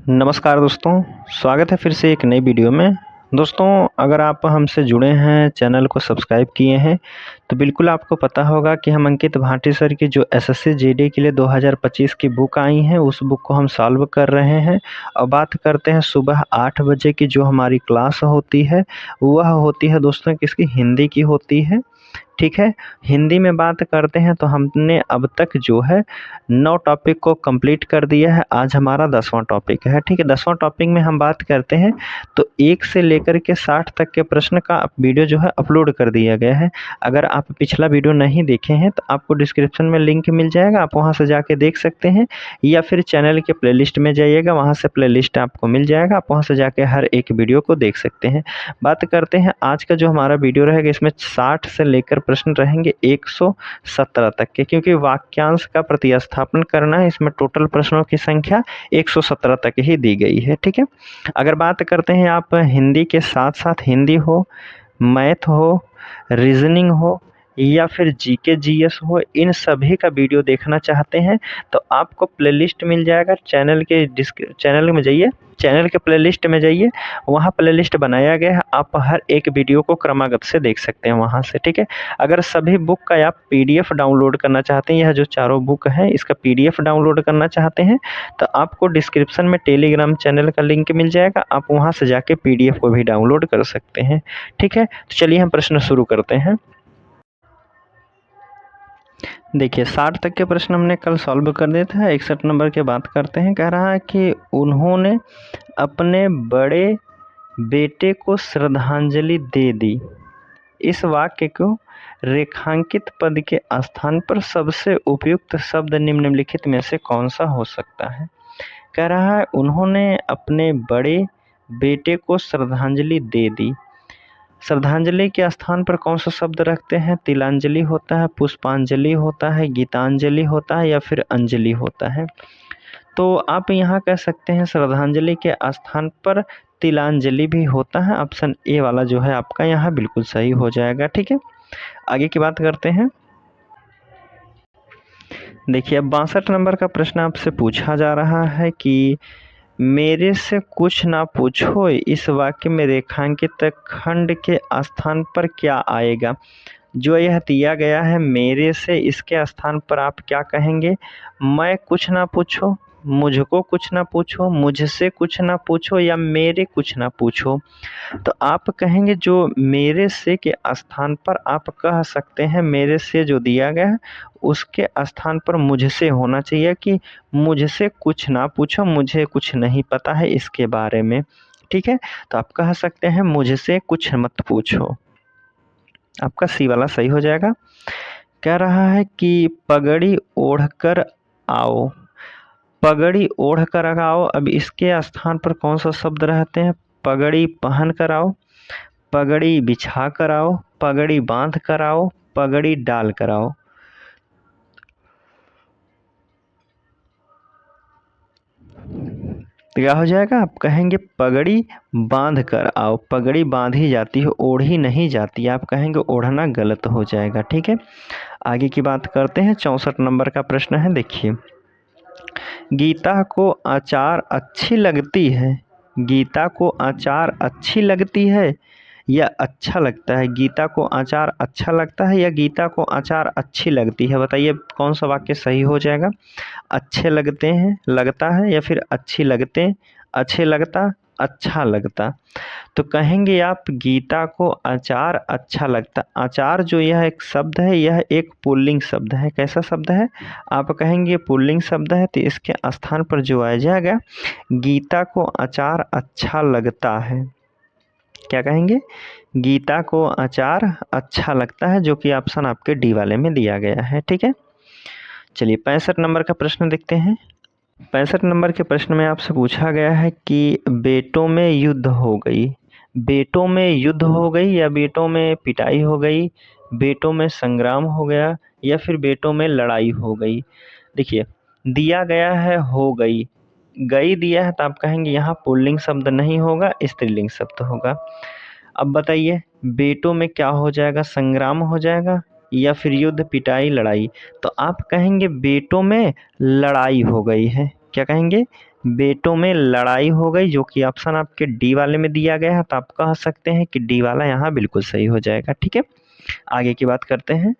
नमस्कार दोस्तों, स्वागत है फिर से एक नई वीडियो में। दोस्तों, अगर आप हमसे जुड़े हैं, चैनल को सब्सक्राइब किए हैं, तो बिल्कुल आपको पता होगा कि हम अंकित भाटी सर की जो एसएससी जीडी के लिए 2025 की बुक आई हैं, उस बुक को हम सॉल्व कर रहे हैं। और बात करते हैं सुबह 8 बजे की जो हमारी क्लास होती है, वह होती है दोस्तों किसकी, हिंदी की होती है। ठीक है, हिंदी में बात करते हैं तो हमने अब तक जो है 9 टॉपिक को कंप्लीट कर दिया है। आज हमारा 10वां टॉपिक है। ठीक है, 10वां टॉपिक में हम बात करते हैं तो 1 से लेकर के 60 तक के प्रश्न का वीडियो जो है अपलोड कर दिया गया है। अगर आप पिछला वीडियो नहीं देखे हैं तो आपको डिस्क्रिप्शन में लिंक मिल जाएगा, आप वहां से जाके देख सकते हैं, या फिर चैनल के प्लेलिस्ट में जाइएगा, वहां से प्लेलिस्ट आपको मिल जाएगा, आप वहां से जाके हर एक वीडियो को देख सकते हैं। बात करते हैं आज का जो हमारा वीडियो रहेगा, इसमें 60 से लेकर प्रश्न रहेंगे 117 तक के, क्योंकि वाक्यांश का प्रतिस्थापन करना है। इसमें टोटल प्रश्नों की संख्या 117 तक ही दी गई है। ठीक है, अगर बात करते हैं आप हिंदी के साथ साथ हिंदी हो, मैथ हो, रीजनिंग हो, या फिर जीके जीएस हो, इन सभी का वीडियो देखना चाहते हैं तो आपको प्लेलिस्ट मिल जाएगा। चैनल में जाइए, चैनल के प्लेलिस्ट में जाइए, वहाँ प्लेलिस्ट बनाया गया है, आप हर एक वीडियो को क्रमागत से देख सकते हैं वहाँ से। ठीक है, अगर सभी बुक का आप पीडीएफ डाउनलोड करना चाहते हैं, यह जो चारों बुक है इसका पीडीएफ डाउनलोड करना चाहते हैं, तो आपको डिस्क्रिप्शन में टेलीग्राम चैनल का लिंक मिल जाएगा, आप वहाँ से जाके पीडीएफ को भी डाउनलोड कर सकते हैं। ठीक है, तो चलिए हम प्रश्न शुरू करते हैं। देखिए, 60 तक के प्रश्न हमने कल सॉल्व कर दिए थे। 61 नंबर की बात करते हैं। कह रहा है कि उन्होंने अपने बड़े बेटे को श्रद्धांजलि दे दी। इस वाक्य को रेखांकित पद के स्थान पर सबसे उपयुक्त शब्द निम्नलिखित में से कौन सा हो सकता है। कह रहा है उन्होंने अपने बड़े बेटे को श्रद्धांजलि दे दी। श्रद्धांजलि के स्थान पर कौन सा शब्द रखते हैं। तिलांजलि होता है, पुष्पांजलि होता है, गीतांजलि होता है, या फिर अंजलि होता है। तो आप यहाँ कह सकते हैं श्रद्धांजलि के स्थान पर तिलांजलि भी होता है। ऑप्शन ए वाला जो है आपका यहाँ बिल्कुल सही हो जाएगा। ठीक है, आगे की बात करते हैं। देखिए, अब 62 नंबर का प्रश्न आपसे पूछा जा रहा है कि मेरे से कुछ ना पूछो, इस वाक्य में रेखांकित खंड के स्थान पर क्या आएगा। जो यह दिया गया है मेरे से, इसके स्थान पर आप क्या कहेंगे। मैं कुछ ना पूछो, मुझको कुछ ना पूछो, मुझसे कुछ ना पूछो, या मेरे कुछ ना पूछो। तो आप कहेंगे जो मेरे से के स्थान पर आप कह सकते हैं, मेरे से जो दिया गया है उसके स्थान पर मुझसे होना चाहिए कि मुझसे कुछ ना पूछो, मुझे कुछ नहीं पता है इसके बारे में। ठीक है, तो आप कह सकते हैं मुझसे कुछ मत पूछो। आपका सी वाला सही हो जाएगा। कह रहा है कि पगड़ी ओढ़कर आओ। पगड़ी ओढ़ कर आओ, अब इसके स्थान पर कौन सा शब्द रहते हैं। पगड़ी पहन कर आओ, पगड़ी बिछा कर आओ, पगड़ी बांध कर आओ, पगड़ी डाल कर आओ। तो क्या हो जाएगा, आप कहेंगे पगड़ी बांध कर आओ। पगड़ी बांधी जाती है, ओढ़ी नहीं जाती, आप कहेंगे ओढ़ना गलत हो जाएगा। ठीक है, आगे की बात करते हैं। 64 नंबर का प्रश्न है, देखिए। गीता को अचार अच्छी लगती है। गीता को अचार अच्छी लगती है या अच्छा लगता है। गीता को अचार अच्छा लगता है या गीता को अचार अच्छी लगती है। बताइए कौन सा वाक्य सही हो जाएगा। अच्छे लगते हैं, लगता है, या फिर अच्छी लगते, अच्छे लगता, अच्छा लगता। तो कहेंगे आप गीता को अचार अच्छा लगता। अचार जो यह एक शब्द है, यह एक पुल्लिंग शब्द है। कैसा शब्द है, आप कहेंगे पुल्लिंग शब्द है, तो इसके स्थान पर जो आ जाएगा गीता को अचार अच्छा लगता है। क्या कहेंगे, गीता को अचार अच्छा लगता है, जो कि ऑप्शन आपके डी वाले में दिया गया है। ठीक है, चलिए 65 नंबर का प्रश्न देखते हैं। 65 नंबर के प्रश्न में आपसे पूछा गया है कि बेटों में युद्ध हो गई। बेटों में युद्ध हो गई या बेटों में पिटाई हो गई, बेटों में संग्राम हो गया, या फिर बेटों में लड़ाई हो गई। देखिए, दिया गया है हो गई, गई दिया है, तो आप कहेंगे यहाँ पुल्लिंग शब्द नहीं होगा, स्त्रीलिंग शब्द होगा। अब बताइए बेटों में क्या हो जाएगा, संग्राम हो जाएगा या फिर युद्ध, पिटाई, लड़ाई। तो आप कहेंगे बेटों में लड़ाई हो गई है। क्या कहेंगे, बेटों में लड़ाई हो गई, जो कि ऑप्शन आपके डी वाले में दिया गया है। तो आप कह सकते हैं कि डी वाला यहाँ बिल्कुल सही हो जाएगा। ठीक है, आगे की बात करते हैं।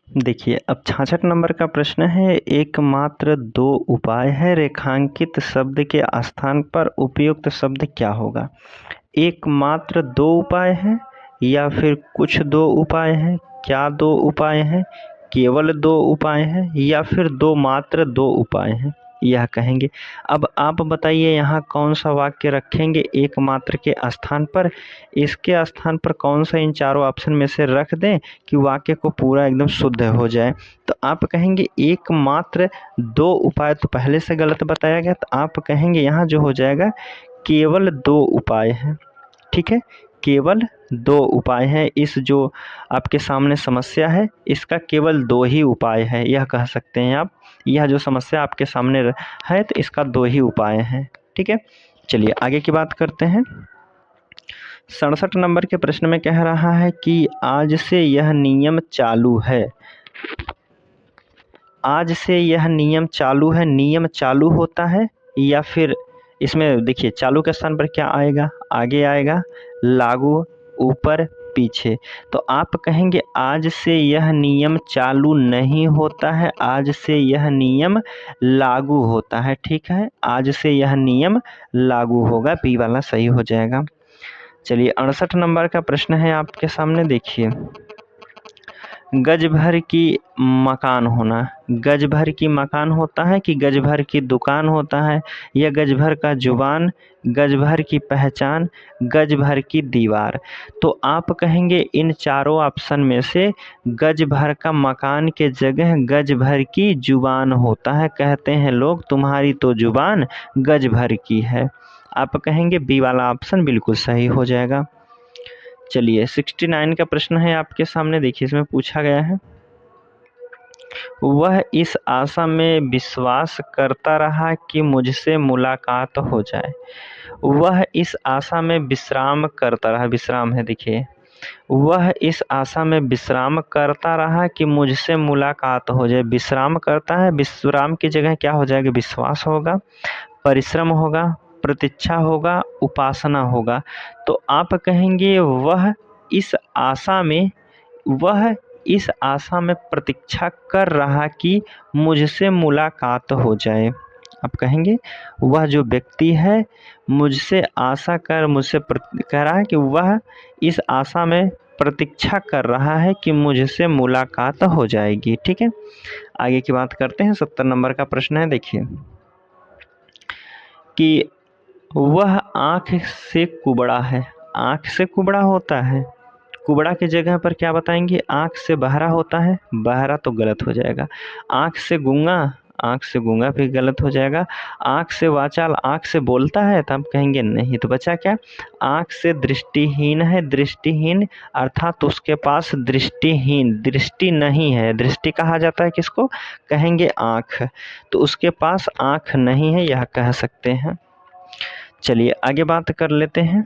देखिए अब 66 नंबर का प्रश्न है, एकमात्र दो उपाय है, रेखांकित शब्द के स्थान पर उपयुक्त शब्द क्या होगा। एकमात्र दो उपाय है, या फिर कुछ दो उपाय है, क्या दो उपाय है, केवल दो उपाय है, या फिर दो मात्र दो उपाय हैं, यह कहेंगे। अब आप बताइए यहाँ कौन सा वाक्य रखेंगे एकमात्र के स्थान पर। इसके स्थान पर कौन सा इन चारों ऑप्शन में से रख दें कि वाक्य को पूरा एकदम शुद्ध हो जाए। तो आप कहेंगे एकमात्र दो उपाय, तो पहले से गलत बताया गया, तो आप कहेंगे यहाँ जो हो जाएगा केवल दो उपाय हैं। ठीक है, केवल दो उपाय हैं। इस जो आपके सामने समस्या है इसका केवल दो ही उपाय है, यह कह सकते हैं आप। यह जो समस्या आपके सामने है तो इसका दो ही उपाय हैं। ठीक है, चलिए आगे की बात करते हैं। 67 नंबर के प्रश्न में कह रहा है कि आज से यह नियम चालू है। आज से यह नियम चालू है, नियम चालू होता है, या फिर इसमें देखिए चालू के स्थान पर क्या आएगा, आगे आएगा, लागू, ऊपर, पीछे। तो आप कहेंगे आज से यह नियम चालू नहीं होता है, आज से यह नियम लागू होता है। ठीक है, आज से यह नियम लागू होगा, बी वाला सही हो जाएगा। चलिए 68 नंबर का प्रश्न है आपके सामने, देखिए गज भर की मकान होना, गज भर की मकान होता है कि गज भर की दुकान होता है, या गज भर का जुबान, गज भर की पहचान, गज भर की दीवार। तो आप कहेंगे इन चारों ऑप्शन में से गज भर का मकान के जगह गज भर की जुबान होता है। कहते हैं लोग तुम्हारी तो जुबान गज भर की है। आप कहेंगे बी वाला ऑप्शन बिल्कुल सही हो जाएगा। चलिए 69 का प्रश्न है आपके सामने, देखिए इसमें पूछा गया है, वह इस आशा में विश्वास करता रहा कि मुझसे मुलाकात हो जाए। वह इस आशा में विश्राम करता रहा, विश्राम है देखिए, वह इस आशा में विश्राम करता रहा कि मुझसे मुलाकात हो जाए। विश्राम करता है, विश्राम की जगह क्या हो जाएगा, विश्वास होगा, परिश्रम होगा, प्रतीक्षा होगा, उपासना होगा। तो आप कहेंगे वह इस आशा में, वह इस आशा में प्रतीक्षा कर रहा कि मुझसे मुलाकात हो जाए। आप कहेंगे वह जो व्यक्ति है मुझसे आशा कर, मुझसे कह रहा है कि वह इस आशा में प्रतीक्षा कर रहा है कि मुझसे मुलाकात हो जाएगी। ठीक है, आगे की बात करते हैं। 70 नंबर का प्रश्न है, देखिए कि वह आँख से कुबड़ा है। आँख से कुबड़ा होता है, कुबड़ा की जगह पर क्या बताएंगे, आँख से बहरा होता है, बहरा तो गलत हो जाएगा। आँख से गूंगा, आँख से गूंगा भी गलत हो जाएगा। आँख से वाचाल, आँख से बोलता है, तो हम कहेंगे नहीं। तो बचा क्या, आँख से दृष्टिहीन है, दृष्टिहीन अर्थात उसके पास दृष्टिहीन, दृष्टि नहीं है। दृष्टि कहा जाता है किसको, कहेंगे आँख, तो उसके पास आँख नहीं है, यह कह सकते हैं। चलिए आगे बात कर लेते हैं।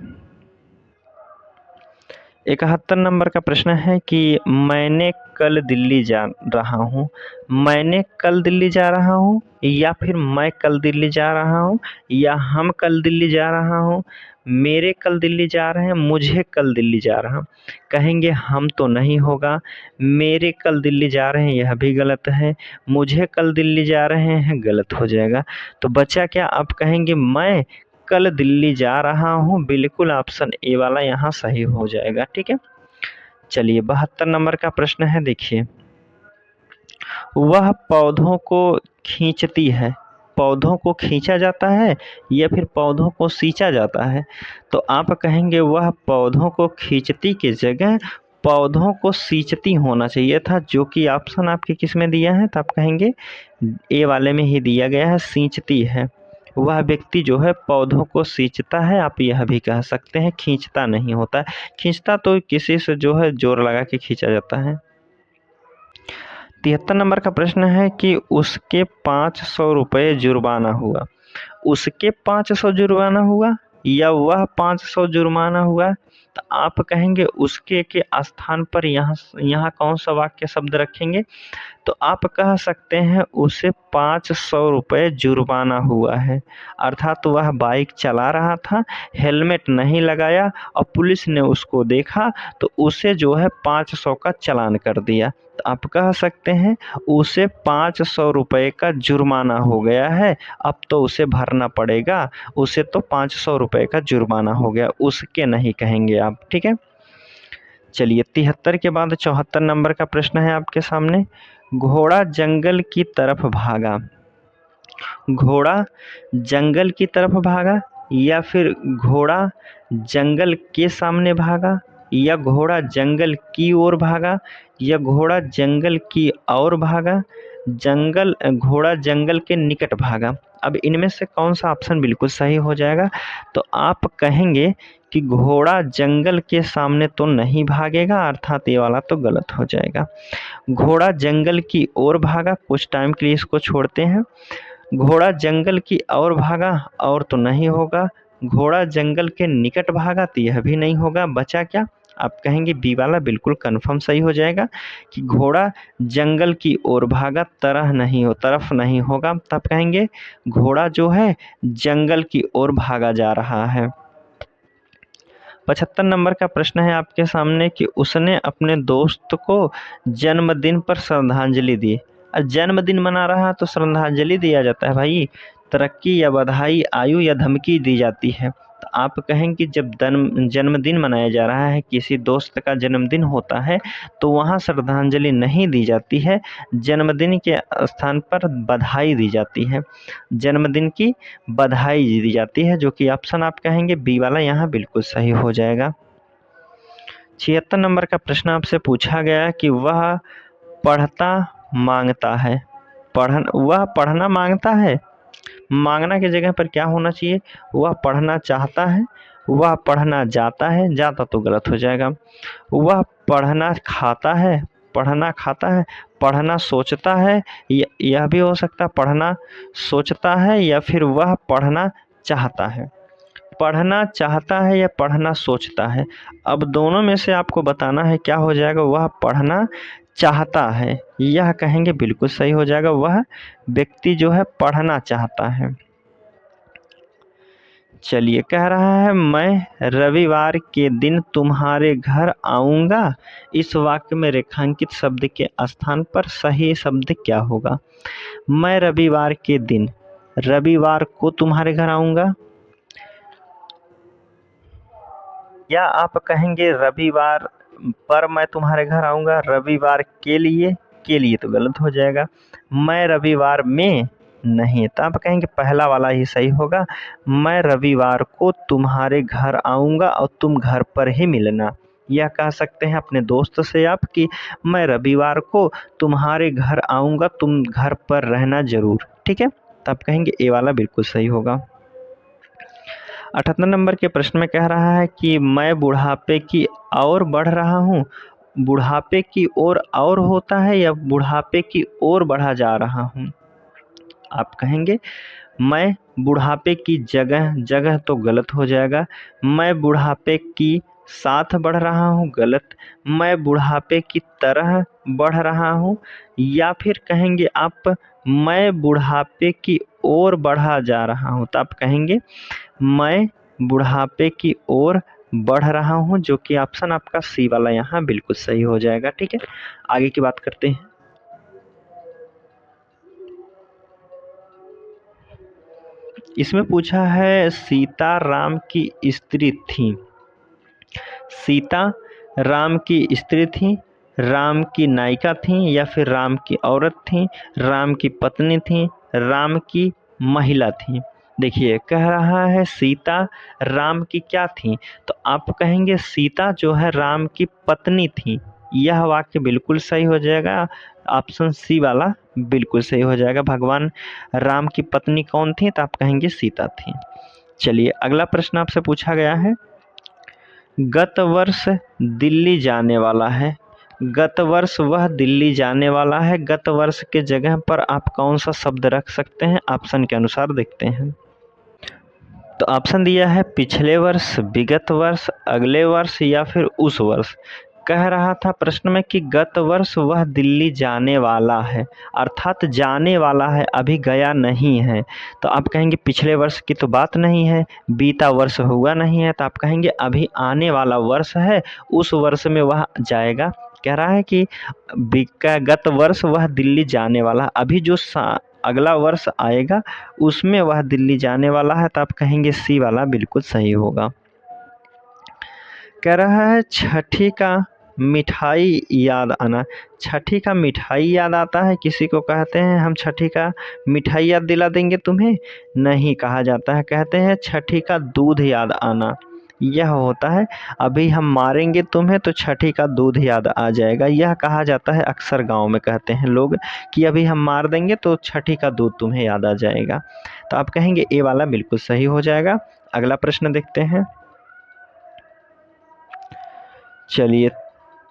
71 नंबर का प्रश्न है कि मैंने कल दिल्ली जा रहा हूँ। मैंने कल दिल्ली जा रहा हूँ, या फिर मैं कल दिल्ली जा रहा हूँ, या हम कल दिल्ली जा रहा हूँ, मेरे कल दिल्ली जा रहे हैं, मुझे कल दिल्ली जा रहा हूँ। कहेंगे हम तो नहीं होगा, मेरे कल दिल्ली जा रहे हैं यह भी गलत है, मुझे कल दिल्ली जा रहे हैं गलत हो जाएगा। तो बचा क्या, आप कहेंगे मैं कल दिल्ली जा रहा हूँ, बिल्कुल ऑप्शन ए वाला यहाँ सही हो जाएगा। ठीक है, चलिए 72 नंबर का प्रश्न है, देखिए वह पौधों को खींचती है। पौधों को खींचा जाता है या फिर पौधों को सींचा जाता है। तो आप कहेंगे वह पौधों को खींचती की जगह पौधों को सींचती होना चाहिए था, जो कि ऑप्शन आपके किस में दिया है, तो आप कहेंगे ए वाले में ही दिया गया है, सींचती है। वह व्यक्ति जो है पौधों को सींचता है, आप यह भी कह सकते हैं, खींचता नहीं होता। खींचता तो किसी से जो है जोर लगा के खींचा जाता है। 73 नंबर का प्रश्न है कि उसके 500 रुपये जुर्माना हुआ। उसके 500 जुर्माना हुआ या वह 500 जुर्माना हुआ। तो आप कहेंगे उसके के स्थान पर यहाँ कौन सा वाक्य शब्द रखेंगे? तो आप कह सकते हैं उसे 500 रुपये जुर्माना हुआ है। अर्थात वह बाइक चला रहा था, हेलमेट नहीं लगाया और पुलिस ने उसको देखा तो उसे जो है 500 का चालान कर दिया। तो आप कह सकते हैं उसे 500 रुपये का जुर्माना हो गया है, अब तो उसे भरना पड़ेगा, उसे तो 500 रुपये का जुर्माना हो गया, उसके नहीं कहेंगे आप। ठीक है, चलिए 73 के बाद 74 नंबर का प्रश्न है आपके सामने। घोड़ा जंगल की तरफ भागा। घोड़ा जंगल की तरफ भागा, या फिर घोड़ा जंगल के सामने भागा, या घोड़ा जंगल की ओर भागा, या घोड़ा जंगल की ओर भागा, घोड़ा जंगल के निकट भागा। अब इनमें से कौन सा ऑप्शन बिल्कुल सही हो जाएगा? तो आप कहेंगे कि घोड़ा जंगल के सामने तो नहीं भागेगा, अर्थात ये वाला तो गलत हो जाएगा। घोड़ा जंगल की ओर भागा, कुछ टाइम के लिए इसको छोड़ते हैं। घोड़ा जंगल की ओर भागा, और तो नहीं होगा। घोड़ा जंगल के निकट भागा, तो यह भी नहीं होगा। बचा क्या? आप कहेंगे बी वाला बिल्कुल कंफर्म सही हो जाएगा कि घोड़ा जंगल की ओर भागा, तरफ नहीं होगा। तब कहेंगे घोड़ा जो है जंगल की ओर भागा जा रहा है। 75 नंबर का प्रश्न है आपके सामने कि उसने अपने दोस्त को जन्मदिन पर श्रद्धांजलि दी। जन्मदिन मना रहा है तो श्रद्धांजलि दिया जाता है भाई, तरक्की या बधाई, आयु या धमकी दी जाती है। तो आप कहें कि जब जन्मदिन मनाया जा रहा है, किसी दोस्त का जन्मदिन होता है, तो वहाँ श्रद्धांजलि नहीं दी जाती है, जन्मदिन के स्थान पर बधाई दी जाती है, जन्मदिन की बधाई दी जाती है, जो कि ऑप्शन आप कहेंगे बी वाला यहाँ बिल्कुल सही हो जाएगा। 76 नंबर का प्रश्न आपसे पूछा गया कि वह पढ़ता मांगता है। वह पढ़ना मांगता है, मांगना की जगह पर क्या होना चाहिए? वह पढ़ना चाहता है, वह पढ़ना जाता है, जाता तो गलत हो जाएगा। वह पढ़ना खाता है, पढ़ना खाता है, पढ़ना सोचता है, यह भी हो सकता है पढ़ना सोचता है, या फिर वह पढ़ना चाहता है। पढ़ना चाहता है या पढ़ना सोचता है, अब दोनों में से आपको बताना है क्या हो जाएगा। वह पढ़ना चाहता है, यह कहेंगे बिल्कुल सही हो जाएगा, वह व्यक्ति जो है पढ़ना चाहता है। चलिए, कह रहा है मैं रविवार के दिन तुम्हारे घर आऊँगा। इस वाक्य में रेखांकित शब्द के स्थान पर सही शब्द क्या होगा? मैं रविवार के दिन, रविवार को तुम्हारे घर आऊँगा, या आप कहेंगे रविवार पर मैं तुम्हारे घर आऊँगा, रविवार के लिए तो गलत हो जाएगा। मैं रविवार में नहीं, तो आप कहेंगे पहला वाला ही सही होगा, मैं रविवार को तुम्हारे घर आऊँगा और तुम घर पर ही मिलना। यह कह सकते हैं अपने दोस्त से आप कि मैं रविवार को तुम्हारे घर आऊँगा, तुम घर पर रहना ज़रूर। ठीक है, तो आप कहेंगे ए वाला बिल्कुल सही होगा। 78 नंबर के प्रश्न में कह रहा है कि मैं बुढ़ापे की ओर बढ़ रहा हूँ। बुढ़ापे की ओर और होता है या बुढ़ापे की ओर बढ़ा जा रहा हूँ? आप कहेंगे मैं बुढ़ापे की जगह तो गलत हो जाएगा। मैं बुढ़ापे की साथ बढ़ रहा हूँ, गलत। मैं बुढ़ापे की तरह बढ़ रहा हूँ, या फिर कहेंगे आप मैं बुढ़ापे की ओर बढ़ा जा रहा हूँ। तो आप कहेंगे मैं बुढ़ापे की ओर बढ़ रहा हूँ, जो कि ऑप्शन आपका सी वाला यहाँ बिल्कुल सही हो जाएगा। ठीक है, आगे की बात करते हैं। इसमें पूछा है सीता राम की स्त्री थी। सीता राम की स्त्री थी, राम की नायिका थी, या फिर राम की औरत थी, राम की पत्नी थी, राम की महिला थी। देखिए, कह रहा है सीता राम की क्या थी, तो आप कहेंगे सीता जो है राम की पत्नी थी। यह वाक्य बिल्कुल सही हो जाएगा, ऑप्शन सी वाला बिल्कुल सही हो जाएगा। भगवान राम की पत्नी कौन थी? तो आप कहेंगे सीता थी। चलिए, अगला प्रश्न आपसे पूछा गया है, गत वर्ष दिल्ली जाने वाला है। गत वर्ष वह दिल्ली जाने वाला है, गत वर्ष के जगह पर आप कौन सा शब्द रख सकते हैं? ऑप्शन के अनुसार देखते हैं। तो ऑप्शन दिया है पिछले वर्ष, विगत वर्ष, अगले वर्ष या फिर उस वर्ष। कह रहा था प्रश्न में कि गत वर्ष वह दिल्ली जाने वाला है, अर्थात जाने वाला है, अभी गया नहीं है। तो आप कहेंगे पिछले वर्ष की तो बात नहीं है, बीता वर्ष हुआ नहीं है, तो आप कहेंगे अभी आने वाला वर्ष है, उस वर्ष में वह जाएगा। कह रहा है कि गत वर्ष वह दिल्ली जाने वाला, अभी जो अगला वर्ष आएगा उसमें वह दिल्ली जाने वाला है, तो आप कहेंगे सी वाला बिल्कुल सही होगा। कह रहा है छठी का मिठाई याद आना। छठी का मिठाई याद आता है किसी को कहते हैं हम छठी का मिठाई याद दिला देंगे तुम्हें? नहीं कहा जाता है, कहते हैं छठी का दूध याद आना। यह होता है अभी हम मारेंगे तुम्हें तो छठी का दूध याद आ जाएगा, यह कहा जाता है। अक्सर गांव में कहते हैं लोग कि अभी हम मार देंगे तो छठी का दूध तुम्हें याद आ जाएगा। तो आप कहेंगे ए वाला बिल्कुल सही हो जाएगा। अगला प्रश्न देखते हैं। चलिए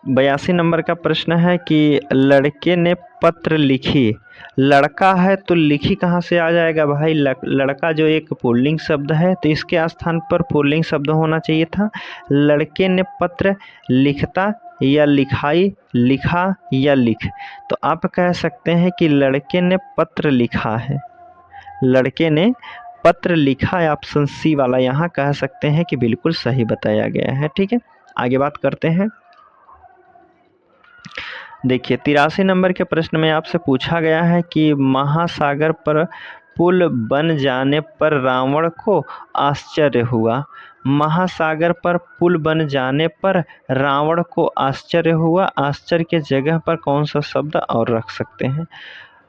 82 नंबर का प्रश्न है कि लड़के ने पत्र लिखी। लड़का है तो लिखी कहाँ से आ जाएगा भाई? लड़का जो एक पुल्लिंग शब्द है तो इसके स्थान पर पुल्लिंग शब्द होना चाहिए था। लड़के ने पत्र लिखता या लिखाई, लिखा या लिख। तो आप कह सकते हैं कि लड़के ने पत्र लिखा है, लड़के ने पत्र लिखा है। ऑप्शन सी वाला यहाँ कह सकते हैं कि बिल्कुल सही बताया गया है। ठीक है, आगे बात करते हैं। देखिए 83 नंबर के प्रश्न में आपसे पूछा गया है कि महासागर पर पुल बन जाने पर रावण को आश्चर्य हुआ। महासागर पर पुल बन जाने पर रावण को आश्चर्य हुआ। आश्चर्य के जगह पर कौन सा शब्द और रख सकते हैं?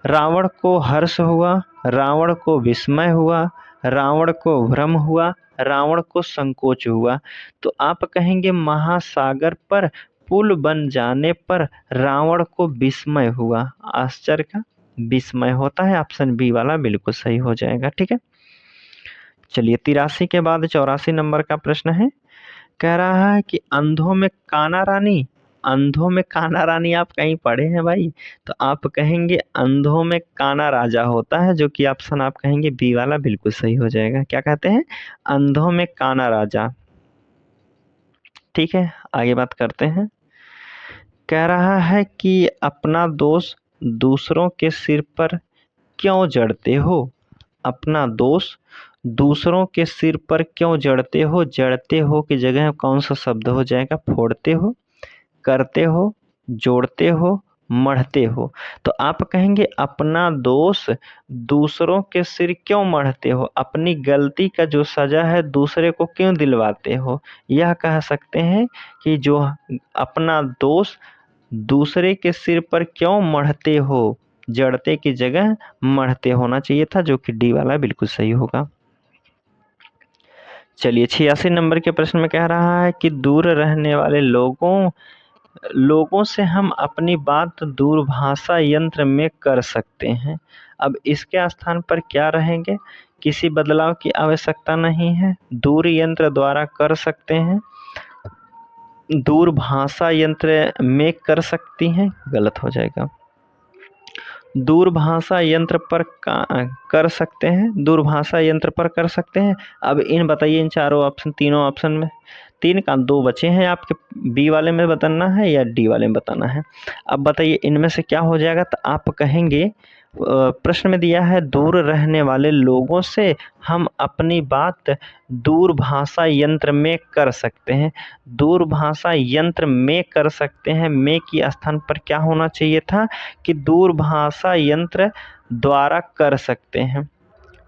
रावण को हर्ष हुआ, रावण को विस्मय हुआ, रावण को भ्रम हुआ, रावण को संकोच हुआ। तो आप कहेंगे महासागर पर पुल बन जाने पर रावण को विस्मय हुआ। आश्चर्य का विस्मय होता है, ऑप्शन बी वाला बिल्कुल सही हो जाएगा। ठीक है, चलिए 83 के बाद 84 नंबर का प्रश्न है। कह रहा है कि अंधों में काना रानी। अंधों में काना रानी आप कहीं पढ़े हैं भाई? तो आप कहेंगे अंधों में काना राजा होता है, जो कि ऑप्शन आप कहेंगे बी वाला बिल्कुल सही हो जाएगा। क्या कहते हैं? अंधों में काना राजा। ठीक है, आगे बात करते हैं। कह रहा है कि अपना दोष दूसरों के सिर पर क्यों जड़ते हो? अपना दोष दूसरों के सिर पर क्यों जड़ते हो? जड़ते हो की जगह कौन सा शब्द हो जाएगा? फोड़ते हो, करते हो, जोड़ते हो, मढ़ते हो। तो आप कहेंगे अपना दोष दूसरों के सिर क्यों मढ़ते हो? अपनी गलती का जो सजा है दूसरे को क्यों दिलवाते हो? यह कह सकते हैं कि जो अपना दोष दूसरे के सिर पर क्यों मढ़ते हो? जड़ते की जगह मढ़ते होना चाहिए था, जो कि डी वाला बिल्कुल सही होगा। चलिए 86 नंबर के प्रश्न में कह रहा है कि दूर रहने वाले लोगों से हम अपनी बात दूरभाषा यंत्र में कर सकते हैं। अब इसके स्थान पर क्या रहेंगे? किसी बदलाव की आवश्यकता नहीं है, दूर यंत्र द्वारा कर सकते हैं। दूरभाषा यंत्र में कर सकती हैं, गलत हो जाएगा। दूरभाषा यंत्र पर कर सकते हैं, दूरभाषा यंत्र पर कर सकते हैं। अब इन बताइए, इन चारों ऑप्शन, तीनों ऑप्शन में तीन का दो बचे हैं आपके, बी वाले में बताना है या डी वाले में बताना है। अब बताइए इनमें से क्या हो जाएगा? तो आप कहेंगे प्रश्न में दिया है दूर रहने वाले लोगों से हम अपनी बात दूरभाषा यंत्र में कर सकते हैं। दूरभाषा यंत्र में कर सकते हैं, में की स्थान पर क्या होना चाहिए था कि दूरभाषा यंत्र द्वारा कर सकते हैं।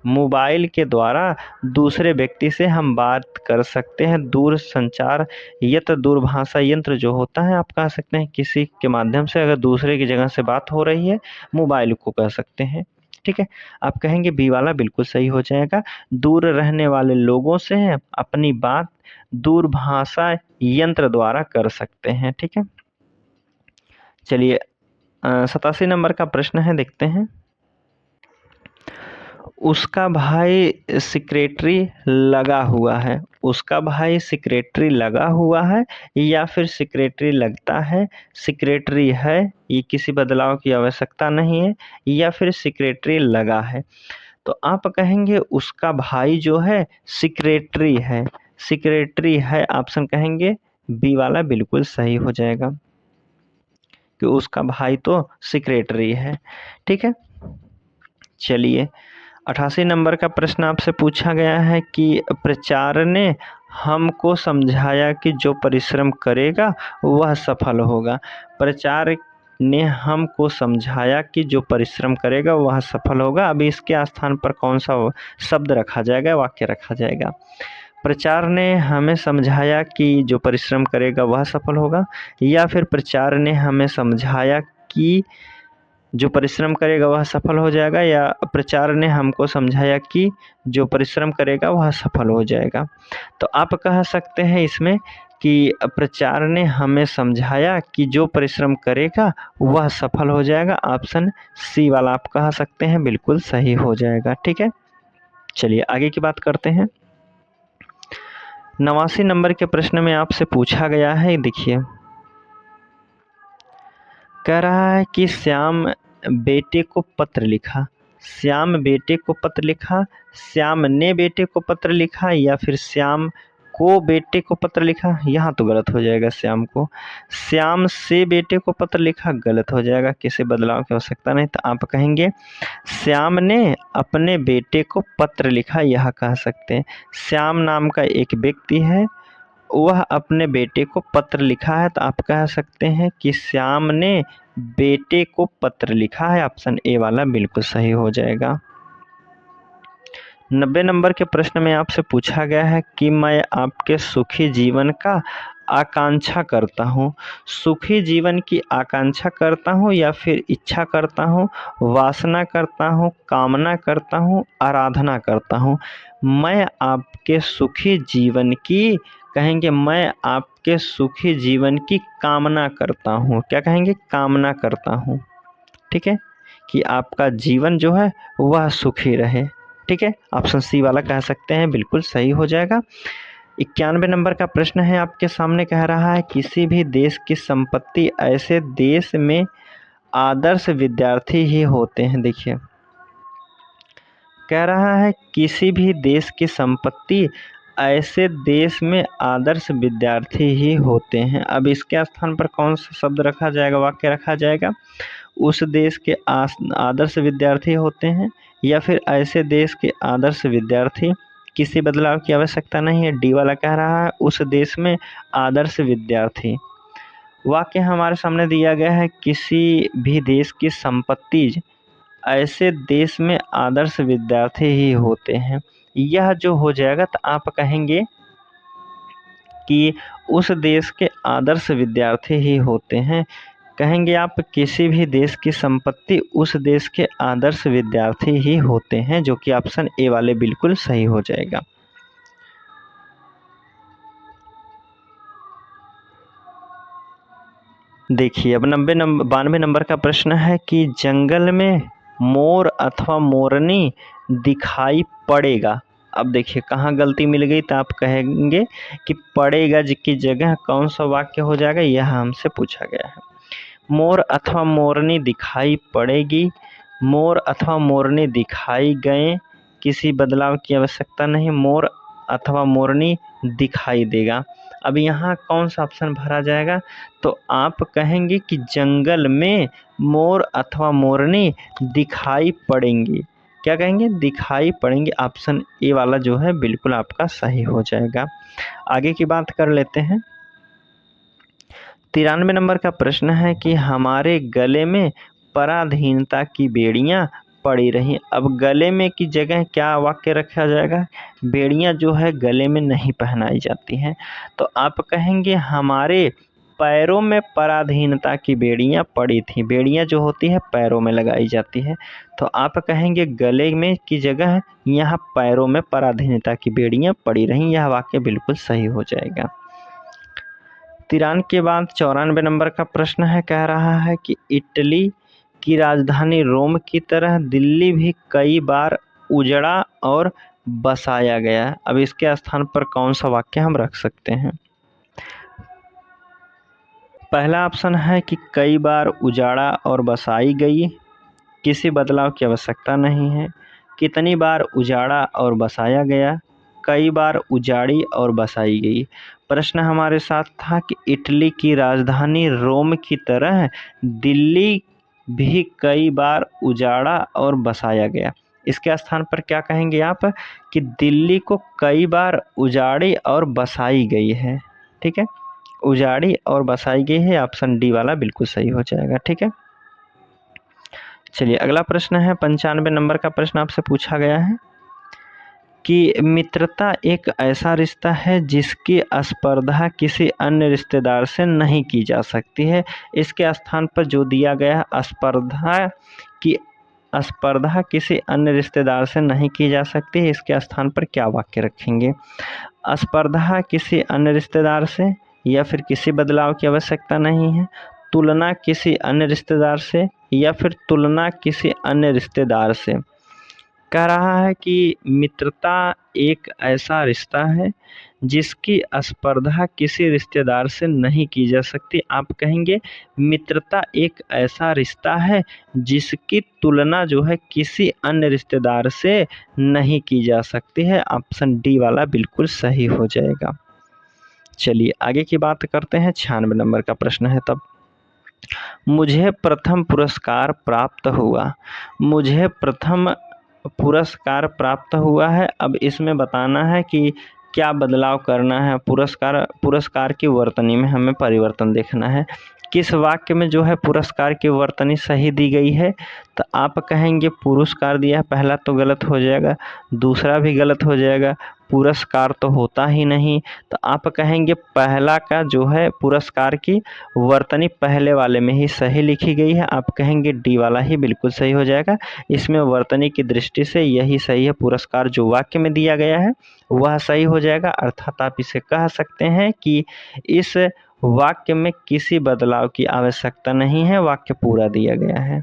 मोबाइल के द्वारा दूसरे व्यक्ति से हम बात कर सकते हैं। दूर संचार यंत्र दूरभाषा यंत्र जो होता है, आप कह सकते हैं किसी के माध्यम से अगर दूसरे की जगह से बात हो रही है, मोबाइल को कह सकते हैं। ठीक है, आप कहेंगे बी वाला बिल्कुल सही हो जाएगा। दूर रहने वाले लोगों से अपनी बात दूरभाषा यंत्र द्वारा कर सकते हैं। ठीक है, चलिए 87 नंबर का प्रश्न है, देखते हैं। उसका भाई सेक्रेटरी लगा हुआ है। उसका भाई सेक्रेटरी लगा हुआ है या फिर सेक्रेटरी लगता है, सेक्रेटरी है, ये किसी बदलाव की आवश्यकता नहीं है, या फिर सेक्रेटरी लगा है। तो आप कहेंगे उसका भाई जो है सेक्रेटरी है। सेक्रेटरी है ऑप्शन कहेंगे बी वाला बिल्कुल सही हो जाएगा कि उसका भाई तो सेक्रेटरी है। ठीक है, चलिए 88 नंबर का प्रश्न आपसे पूछा गया है कि प्रचार ने हमको समझाया कि जो परिश्रम करेगा वह सफल होगा। प्रचार ने हमको समझाया कि जो परिश्रम करेगा वह सफल होगा। अभी इसके स्थान पर कौन सा शब्द रखा जाएगा, वाक्य रखा जाएगा? प्रचार ने हमें समझाया कि जो परिश्रम करेगा वह सफल होगा, या फिर प्रचार ने हमें समझाया कि जो परिश्रम करेगा वह सफल हो जाएगा, या प्रचार ने हमको समझाया कि जो परिश्रम करेगा वह सफल हो जाएगा। तो आप कह सकते हैं इसमें कि प्रचार ने हमें समझाया कि जो परिश्रम करेगा वह सफल हो जाएगा। ऑप्शन सी वाला आप कह सकते हैं बिल्कुल सही हो जाएगा। ठीक है, चलिए आगे की बात करते हैं। 89 नंबर के प्रश्न में आपसे पूछा गया है, देखिए कह रहा है कि श्याम बेटे को पत्र लिखा। श्याम बेटे को पत्र लिखा, श्याम ने बेटे को पत्र लिखा, या फिर श्याम को बेटे को पत्र लिखा। यहाँ तो गलत हो जाएगा श्याम को। श्याम से बेटे को पत्र लिखा, गलत हो जाएगा, किसी बदलाव की आवश्यकता नहीं। तो आप कहेंगे श्याम ने अपने बेटे को पत्र लिखा, यह कह सकते हैं। श्याम नाम का एक व्यक्ति है, वह अपने बेटे को पत्र लिखा है, तो आप कह सकते हैं कि श्याम ने बेटे को पत्र लिखा है। ऑप्शन ए वाला बिल्कुल सही हो जाएगा। 90 नंबर के प्रश्न में आपसे पूछा गया है कि मैं आपके सुखी जीवन का आकांक्षा करता हूँ। सुखी जीवन की आकांक्षा करता हूँ, या फिर इच्छा करता हूँ, वासना करता हूँ, कामना करता हूँ, आराधना करता हूँ। मैं आपके सुखी जीवन की, कहेंगे मैं आपके सुखी जीवन की कामना करता हूँ। क्या कहेंगे? कामना करता हूँ। ठीक है, कि आपका जीवन जो है वह सुखी रहे। ठीक है, ऑप्शन सी वाला कह सकते हैं बिल्कुल सही हो जाएगा। 91 नंबर का प्रश्न है आपके सामने, कह रहा है किसी भी देश की संपत्ति ऐसे देश में आदर्श विद्यार्थी ही होते हैं। देखिए कह रहा है किसी भी देश की संपत्ति ऐसे देश में आदर्श विद्यार्थी ही होते हैं। अब इसके स्थान पर कौन सा शब्द रखा जाएगा, वाक्य रखा जाएगा? उस देश के आदर्श विद्यार्थी होते हैं, या फिर ऐसे देश के आदर्श विद्यार्थी। किसी बदलाव की आवश्यकता नहीं है। डी वाला कह रहा है उस देश में आदर्श विद्यार्थी। वाक्य हमारे सामने दिया गया है किसी भी देश की संपत्ति ऐसे देश में आदर्श विद्यार्थी ही होते हैं। यह जो हो जाएगा तो आप कहेंगे कि उस देश के आदर्श विद्यार्थी ही होते हैं। कहेंगे आप किसी भी देश की संपत्ति उस देश के आदर्श विद्यार्थी ही होते हैं, जो कि ऑप्शन ए वाले बिल्कुल सही हो जाएगा। देखिए अब 92 नंबर का प्रश्न है कि जंगल में मोर अथवा मोरनी दिखाई पड़ेगा। अब देखिए कहाँ गलती मिल गई, तो आप कहेंगे कि पड़ेगा की जगह कौन सा वाक्य हो जाएगा, यह हमसे पूछा गया है। मोर अथवा मोरनी दिखाई पड़ेगी, मोर अथवा मोरनी दिखाई गए, किसी बदलाव की आवश्यकता नहीं। मोर अथवा मोरनी दिखाई देगा। अब यहाँ कौन सा ऑप्शन भरा जाएगा, तो आप कहेंगे कि जंगल में मोर अथवा मोरनी दिखाई पड़ेंगी। क्या कहेंगे? दिखाई पड़ेंगी। ऑप्शन ए वाला जो है बिल्कुल आपका सही हो जाएगा। आगे की बात कर लेते हैं। 93 नंबर का प्रश्न है कि हमारे गले में पराधीनता की बेड़ियां पड़ी रहीं। अब गले में की जगह क्या वाक्य रखा जाएगा? बेड़ियां जो है गले में नहीं पहनाई जाती हैं, तो आप कहेंगे हमारे पैरों में पराधीनता की बेड़ियां पड़ी थी। बेड़ियां जो होती है पैरों में लगाई जाती है, तो आप कहेंगे गले में की जगह यहाँ पैरों में पराधीनता की बेड़ियां पड़ी रहीं। यह वाक्य बिल्कुल सही हो जाएगा। 93 के बाद 94 नंबर का प्रश्न है, कह रहा है कि इटली की राजधानी रोम की तरह दिल्ली भी कई बार उजड़ा और बसाया गया। अब इसके स्थान पर कौन सा वाक्य हम रख सकते हैं? पहला ऑप्शन है कि कई बार उजाड़ा और बसाई गई, किसी बदलाव की आवश्यकता नहीं है। कितनी बार उजाड़ा और बसाया गया, कई बार उजाड़ी और बसाई गई। प्रश्न हमारे साथ था कि इटली की राजधानी रोम की तरह दिल्ली भी कई बार उजाड़ा और बसाया गया। इसके स्थान पर क्या कहेंगे आप कि दिल्ली को कई बार उजाड़ी और बसाई गई है। ठीक है, उजाड़ी और बसाई गई है, ऑप्शन डी वाला बिल्कुल सही हो जाएगा। ठीक है, चलिए अगला प्रश्न है 95 नंबर का प्रश्न आपसे पूछा गया है कि मित्रता एक ऐसा रिश्ता है जिसकी स्पर्धा किसी अन्य रिश्तेदार से नहीं की जा सकती है। इसके स्थान पर जो दिया गया है स्पर्धा किसी अन्य रिश्तेदार से नहीं की जा सकती है, इसके स्थान पर क्या वाक्य रखेंगे? स्पर्धा किसी अन्य रिश्तेदार से, या फिर किसी बदलाव की आवश्यकता नहीं है, तुलना किसी अन्य रिश्तेदार से, या फिर तुलना किसी अन्य रिश्तेदार से। कह रहा है कि मित्रता एक ऐसा रिश्ता है जिसकी स्पर्धा किसी रिश्तेदार से नहीं की जा सकती। आप कहेंगे मित्रता एक ऐसा रिश्ता है जिसकी तुलना जो है किसी अन्य रिश्तेदार से नहीं की जा सकती है। ऑप्शन डी वाला बिल्कुल सही हो जाएगा। चलिए आगे की बात करते हैं। 96 नंबर का प्रश्न है तब। मुझे प्रथम पुरस्कार प्राप्त हुआ। मुझे प्रथम पुरस्कार प्राप्त हुआ है। अब इसमें बताना है कि क्या बदलाव करना है। पुरस्कार की वर्तनी में हमें परिवर्तन देखना है। किस वाक्य में जो है पुरस्कार की वर्तनी सही दी गई है, तो आप कहेंगे पुरस्कार दिया है, पहला तो गलत हो जाएगा, दूसरा भी गलत हो जाएगा, पुरस्कार तो होता ही नहीं। तो आप कहेंगे पहला का जो है पुरस्कार की वर्तनी पहले वाले में ही सही लिखी गई है। आप कहेंगे डी वाला ही बिल्कुल सही हो जाएगा। इसमें वर्तनी की दृष्टि से यही सही है। पुरस्कार जो वाक्य में दिया गया है वह सही हो जाएगा। अर्थात आप इसे कह सकते हैं कि इस वाक्य में किसी बदलाव की आवश्यकता नहीं है, वाक्य पूरा दिया गया है।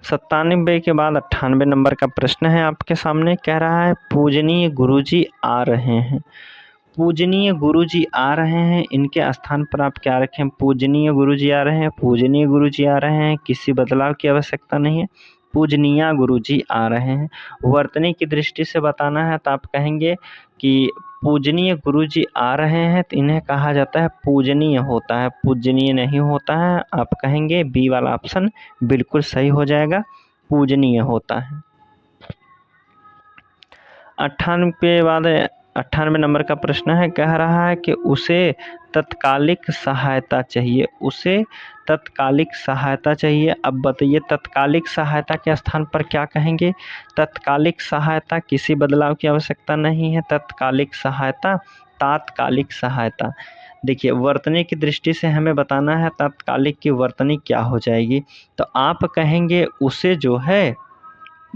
97 के बाद 98 नंबर का प्रश्न है आपके सामने। कह रहा है पूजनीय गुरुजी आ रहे हैं। पूजनीय गुरुजी आ रहे हैं, इनके स्थान पर आप क्या रखें? पूजनीय गुरुजी आ रहे हैं, पूजनीय गुरुजी आ रहे हैं, किसी बदलाव की आवश्यकता नहीं है। पूजनीय गुरुजी आ रहे हैं। वर्तनी की दृष्टि से बताना है तो आप कहेंगे कि पूजनीय गुरुजी आ रहे हैं, तो इन्हें कहा जाता है पूजनीय होता है, पूजनीय नहीं होता है। आप कहेंगे बी वाला ऑप्शन बिल्कुल सही हो जाएगा, पूजनीय होता है। 98 नंबर का प्रश्न है। कह रहा है कि उसे तत्कालिक सहायता चाहिए। उसे तत्कालिक सहायता चाहिए। अब बताइए तत्कालिक सहायता के स्थान पर क्या कहेंगे? तत्कालिक सहायता किसी बदलाव की आवश्यकता नहीं है। तत्कालिक सहायता, तात्कालिक सहायता। देखिए वर्तनी की दृष्टि से हमें बताना है तात्कालिक की वर्तनी क्या हो जाएगी। तो आप कहेंगे उसे जो है,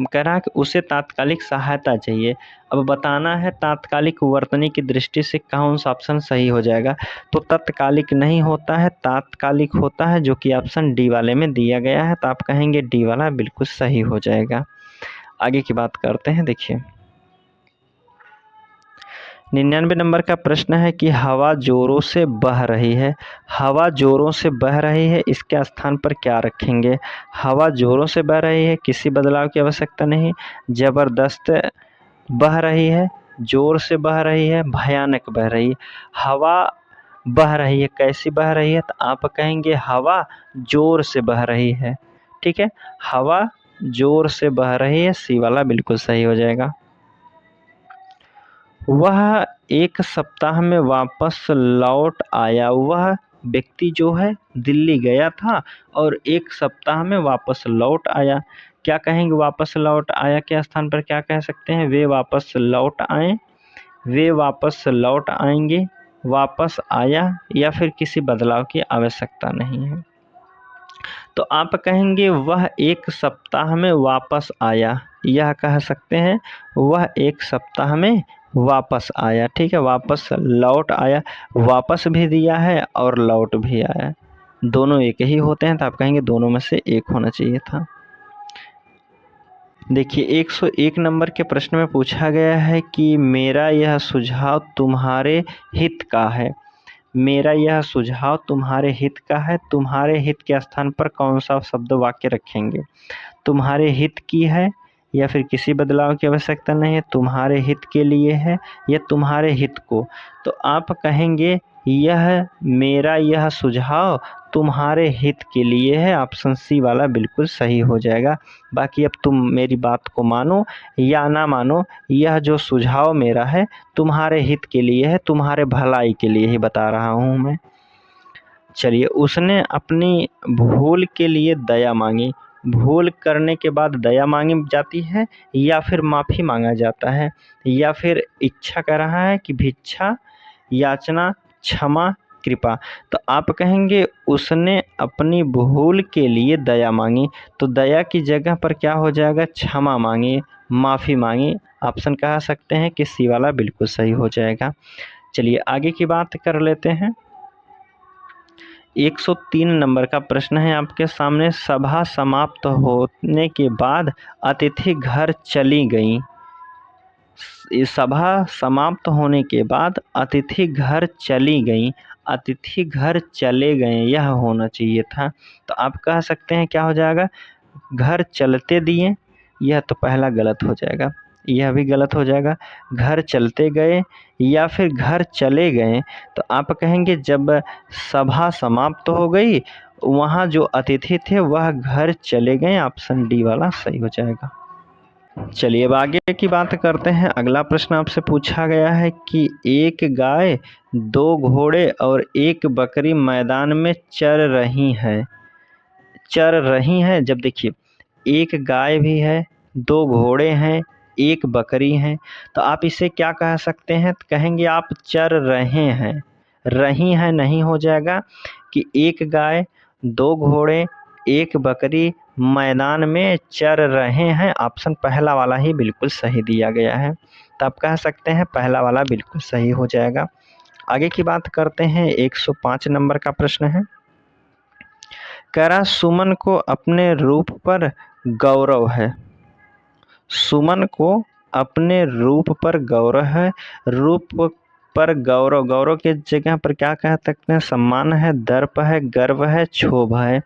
कह रहा है कि उसे तात्कालिक सहायता चाहिए। अब बताना है तात्कालिक वर्तनी की दृष्टि से कौन सा ऑप्शन सही हो जाएगा। तो तात्कालिक नहीं होता है, तात्कालिक होता है, जो कि ऑप्शन डी वाले में दिया गया है। तो आप कहेंगे डी वाला बिल्कुल सही हो जाएगा। आगे की बात करते हैं। देखिए 99 नंबर का प्रश्न है कि हवा जोरों से बह रही है। हवा जोरों से बह रही है, इसके स्थान पर क्या रखेंगे? हवा जोरों से बह रही है, किसी बदलाव की आवश्यकता नहीं। ज़बरदस्त बह रही है, जोर से बह रही है, भयानक बह रही है। हवा बह रही है, कैसी बह रही है? तो आप कहेंगे हवा जोर से बह रही है। ठीक है, हवा जोर से बह रही है, सी वाला बिल्कुल सही हो जाएगा। वह एक सप्ताह में वापस लौट आया। वह व्यक्ति जो है दिल्ली गया था और एक सप्ताह में वापस लौट आया। क्या कहेंगे? वापस लौट आया के स्थान पर क्या कह सकते हैं? वे वापस लौट आए, वे वापस लौट आएंगे, वापस आया, या फिर किसी बदलाव की आवश्यकता नहीं है। तो आप कहेंगे वह एक सप्ताह में वापस आया, यह कह सकते हैं वह एक सप्ताह में वापस आया। ठीक है, वापस लौट आया, वापस भी दिया है और लौट भी आया, दोनों एक ही होते हैं। तो आप कहेंगे दोनों में से एक होना चाहिए था। देखिए 101 नंबर के प्रश्न में पूछा गया है कि मेरा यह सुझाव तुम्हारे हित का है। मेरा यह सुझाव तुम्हारे हित का है, तुम्हारे हित के स्थान पर कौन सा शब्द वाक्य रखेंगे? तुम्हारे हित की है या फिर किसी बदलाव की आवश्यकता नहीं है, तुम्हारे हित के लिए है या तुम्हारे हित को। तो आप कहेंगे यह मेरा यह सुझाव तुम्हारे हित के लिए है। ऑप्शन सी वाला बिल्कुल सही हो जाएगा। बाकी अब तुम मेरी बात को मानो या ना मानो, यह जो सुझाव मेरा है तुम्हारे हित के लिए है, तुम्हारे भलाई के लिए ही बता रहा हूँ मैं। चलिए, उसने अपनी भूल के लिए दया मांगी। भूल करने के बाद दया मांगी जाती है या फिर माफ़ी मांगा जाता है या फिर इच्छा कर रहा है कि भिक्षा, याचना, क्षमा, कृपा। तो आप कहेंगे उसने अपनी भूल के लिए दया मांगी, तो दया की जगह पर क्या हो जाएगा? क्षमा मांगी, माफ़ी मांगी। ऑप्शन कह सकते हैं कि सी वाला बिल्कुल सही हो जाएगा। चलिए आगे की बात कर लेते हैं। 103 नंबर का प्रश्न है आपके सामने। सभा समाप्त होने के बाद अतिथि घर चली गईं। सभा समाप्त होने के बाद अतिथि घर चली गईं, अतिथि घर चले गए यह होना चाहिए था। तो आप कह सकते हैं क्या हो जाएगा? घर चलते दिए, यह तो पहला गलत हो जाएगा, यह भी गलत हो जाएगा। घर चलते गए या फिर घर चले गए। तो आप कहेंगे जब सभा समाप्त हो गई, वहाँ जो अतिथि थे वह घर चले गए। ऑप्शन डी वाला सही हो जाएगा। चलिए अब आगे की बात करते हैं। अगला प्रश्न आपसे पूछा गया है कि एक गाय, दो घोड़े और एक बकरी मैदान में चर रही हैं। चर रही हैं, जब देखिए एक गाय भी है, दो घोड़े हैं, एक बकरी है, तो आप इसे क्या कह सकते हैं? तो कहेंगे आप चर रहे हैं। रही हैं नहीं हो जाएगा कि एक गाय, दो घोड़े, एक बकरी मैदान में चर रहे हैं। ऑप्शन पहला वाला ही बिल्कुल सही दिया गया है, तो आप कह सकते हैं पहला वाला बिल्कुल सही हो जाएगा। आगे की बात करते हैं। 105 नंबर का प्रश्न है। कह रहा सुमन को अपने रूप पर गौरव है। सुमन को अपने रूप पर गौरव है। रूप पर गौरव, गौरव के जगह पर क्या कह सकते हैं? सम्मान है, दर्प है, गर्व है, क्षोभ है।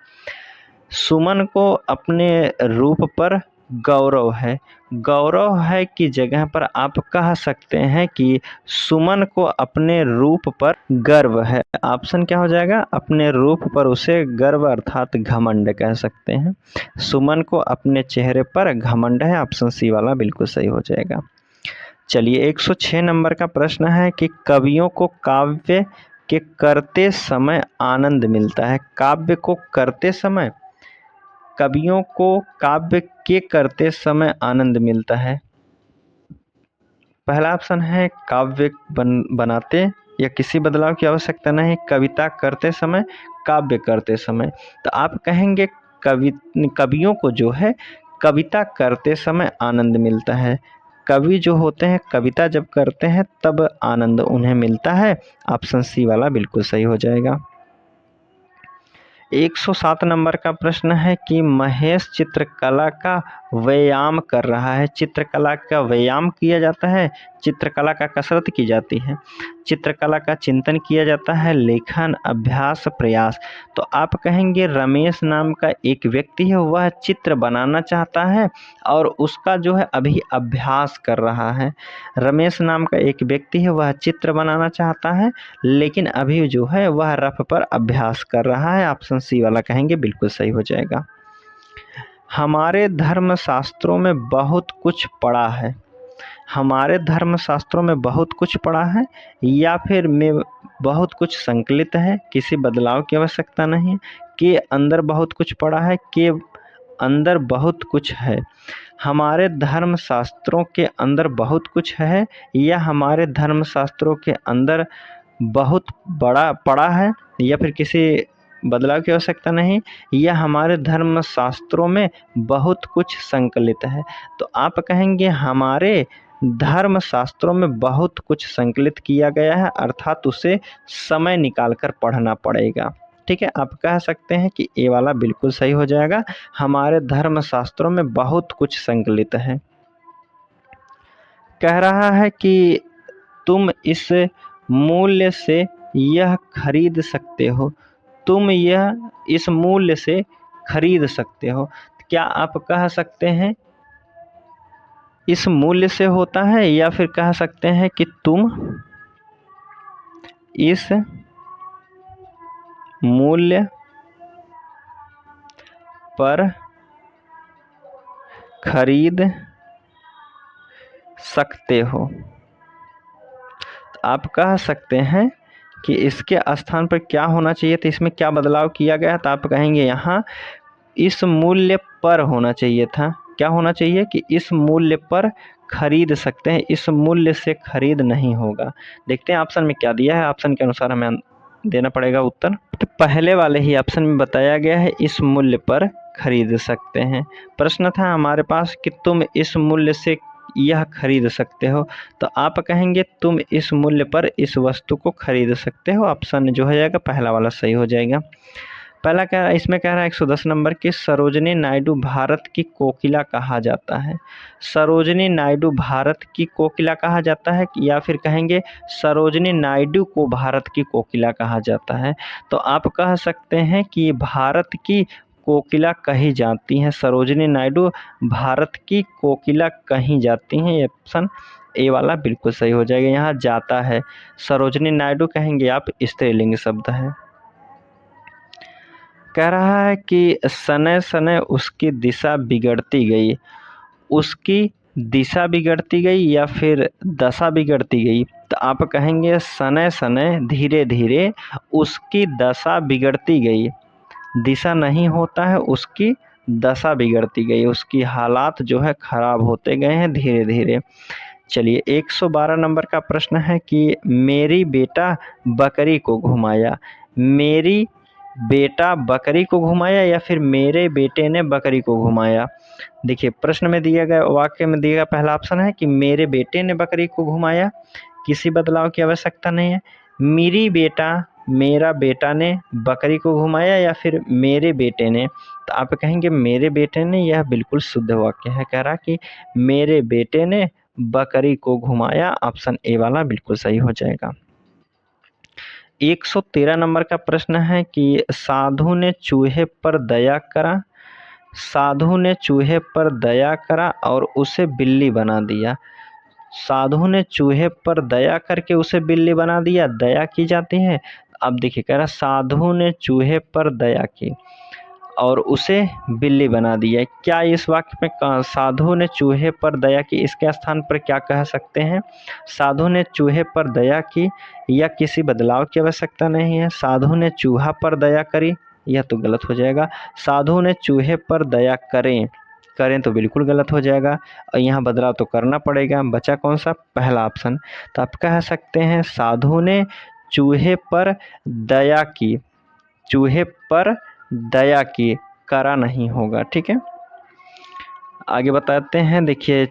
सुमन को अपने रूप पर गौरव है। गौरव है की जगह पर आप कह सकते हैं कि सुमन को अपने रूप पर गर्व है। ऑप्शन क्या हो जाएगा? अपने रूप पर उसे गर्व अर्थात घमंड कह सकते हैं। सुमन को अपने चेहरे पर घमंड है। ऑप्शन सी वाला बिल्कुल सही हो जाएगा। चलिए 106 नंबर का प्रश्न है कि कवियों को काव्य के करते समय आनंद मिलता है। काव्य को करते समय, कवियों को काव्य के करते समय आनंद मिलता है। पहला ऑप्शन है काव्य बनाते या किसी बदलाव की आवश्यकता नहीं, कविता करते समय, काव्य करते समय। तो आप कहेंगे कवियों को जो है कविता करते समय आनंद मिलता है। कवि जो होते हैं कविता जब करते हैं तब आनंद उन्हें मिलता है। ऑप्शन सी वाला बिल्कुल सही हो जाएगा। 107 नंबर का प्रश्न है कि महेश चित्रकला का व्यायाम कर रहा है। चित्रकला का व्यायाम किया जाता है, चित्रकला का कसरत की जाती है, चित्रकला का चिंतन किया जाता है, लेखन, अभ्यास, प्रयास। तो आप कहेंगे रमेश नाम का एक व्यक्ति है, वह चित्र बनाना चाहता है और उसका जो है अभी अभ्यास कर रहा है। रमेश नाम का एक व्यक्ति है, वह चित्र बनाना चाहता है लेकिन अभी जो है वह रफ पर अभ्यास कर रहा है। ऑप्शन सी वाला कहेंगे बिल्कुल सही हो जाएगा। हमारे धर्म शास्त्रों में बहुत कुछ पढ़ा है। हमारे धर्म शास्त्रों में बहुत कुछ पढ़ा है या फिर में बहुत कुछ संकलित है, किसी बदलाव की आवश्यकता नहीं। के अंदर बहुत कुछ पढ़ा है, के अंदर बहुत कुछ है। हमारे धर्म शास्त्रों के अंदर बहुत कुछ है या हमारे धर्म शास्त्रों के अंदर बहुत बड़ा पड़ा है या फिर किसी बदलाव की आवश्यकता नहीं, या हमारे धर्म शास्त्रों में बहुत कुछ संकलित है। तो आप कहेंगे हमारे धर्म शास्त्रों में बहुत कुछ संकलित किया गया है, अर्थात उसे समय निकाल कर पढ़ना पड़ेगा। ठीक है, आप कह सकते हैं कि ये वाला बिल्कुल सही हो जाएगा। हमारे धर्म शास्त्रों में बहुत कुछ संकलित है। कह रहा है कि तुम इस मूल्य से यह खरीद सकते हो। तुम यह इस मूल्य से खरीद सकते हो। क्या आप कह सकते हैं इस मूल्य से होता है, या फिर कह सकते हैं कि तुम इस मूल्य पर खरीद सकते हो। आप कह सकते हैं कि इसके स्थान पर क्या होना चाहिए, तो इसमें क्या बदलाव किया गया, तो आप कहेंगे यहाँ इस मूल्य पर होना चाहिए था। क्या होना चाहिए कि इस मूल्य पर खरीद सकते हैं, इस मूल्य से खरीद नहीं होगा। देखते हैं ऑप्शन में क्या दिया है, ऑप्शन के अनुसार हमें देना पड़ेगा उत्तर। तो पहले वाले ही ऑप्शन में बताया गया है इस मूल्य पर खरीद सकते हैं। प्रश्न था हमारे पास कि तुम इस मूल्य से यह खरीद सकते हो, तो आप कहेंगे तुम इस मूल्य पर इस वस्तु को खरीद सकते हो। ऑप्शन जो हो जाएगा पहला वाला सही हो जाएगा। पहला कह रहा है, इसमें कह रहा है 110 नंबर की सरोजनी नायडू भारत की कोकिला कहा जाता है। सरोजनी नायडू भारत की कोकिला कहा जाता है, या फिर कहेंगे सरोजनी नायडू को भारत की कोकिला कहा जाता है। तो आप कह सकते हैं कि भारत की कोकिला कही जाती हैं, सरोजनी नायडू भारत की कोकिला कही जाती हैं। ये ऑप्शन ए वाला बिल्कुल सही हो जाएगा। यहाँ जाता है, सरोजनी नायडू कहेंगे आप स्त्रीलिंग शब्द है। कह रहा है कि सने सने उसकी दिशा बिगड़ती गई। उसकी दिशा बिगड़ती गई या फिर दशा बिगड़ती गई, तो आप कहेंगे सने सने धीरे धीरे उसकी दशा बिगड़ती गई। दिशा नहीं होता है, उसकी दशा बिगड़ती गई, उसकी हालात जो है खराब होते गए हैं धीरे धीरे। चलिए 112 नंबर का प्रश्न है कि मेरी बेटा बकरी को घुमाया। मेरी बेटा बकरी को घुमाया या फिर मेरे बेटे ने बकरी को घुमाया। देखिए प्रश्न में दिया गया, वाक्य में दिया गया पहला ऑप्शन है कि मेरे बेटे ने बकरी को घुमाया, किसी बदलाव की आवश्यकता नहीं है। मेरी बेटा, मेरा बेटा ने बकरी को घुमाया या फिर मेरे बेटे ने, तो आप कहेंगे मेरे बेटे ने। यह बिल्कुल शुद्ध वाक्य है, कह रहा कि मेरे बेटे ने बकरी को घुमाया। ऑप्शन ए वाला बिल्कुल सही हो जाएगा। 113 नंबर का प्रश्न है कि साधु ने चूहे पर दया करा। साधु ने चूहे पर दया करा और उसे बिल्ली बना दिया। साधु ने चूहे पर दया करके उसे बिल्ली बना दिया, दया की जाती है। अब देखिए कह रहा साधु ने चूहे पर दया की और उसे बिल्ली बना दिया। क्या इस वाक्य में साधु ने चूहे पर दया की, इसके स्थान पर क्या कह सकते हैं? साधु ने चूहे पर दया की, या किसी बदलाव की आवश्यकता नहीं है। साधु ने चूहा पर दया करी, यह तो गलत हो जाएगा। साधु ने चूहे पर दया करें, करें तो बिल्कुल गलत हो जाएगा, और यहाँ बदलाव तो करना पड़ेगा। बचा कौन सा? पहला ऑप्शन। तो आप कह सकते हैं साधु ने चूहे पर दया की, चूहे पर दया की, करा नहीं होगा। ठीक है, आगे बताते हैं। देखिए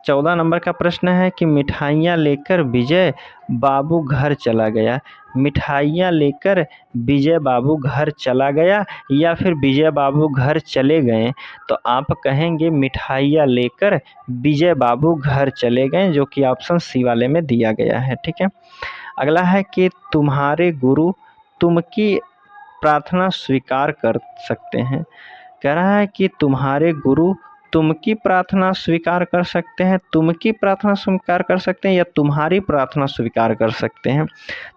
14 नंबर का प्रश्न है कि मिठाइयाँ लेकर विजय बाबू घर चला गया। मिठाइयाँ लेकर विजय बाबू घर चला गया या फिर विजय बाबू घर चले गए, तो आप कहेंगे मिठाइयाँ लेकर विजय बाबू घर चले गए, जो कि ऑप्शन सी वाले में दिया गया है। ठीक है, अगला है कि तुम्हारे गुरु तुम की प्रार्थना स्वीकार कर सकते हैं। कह रहा है कि तुम्हारे गुरु तुम की प्रार्थना स्वीकार कर सकते हैं। तुम की प्रार्थना स्वीकार कर सकते हैं या तुम्हारी प्रार्थना स्वीकार कर सकते हैं,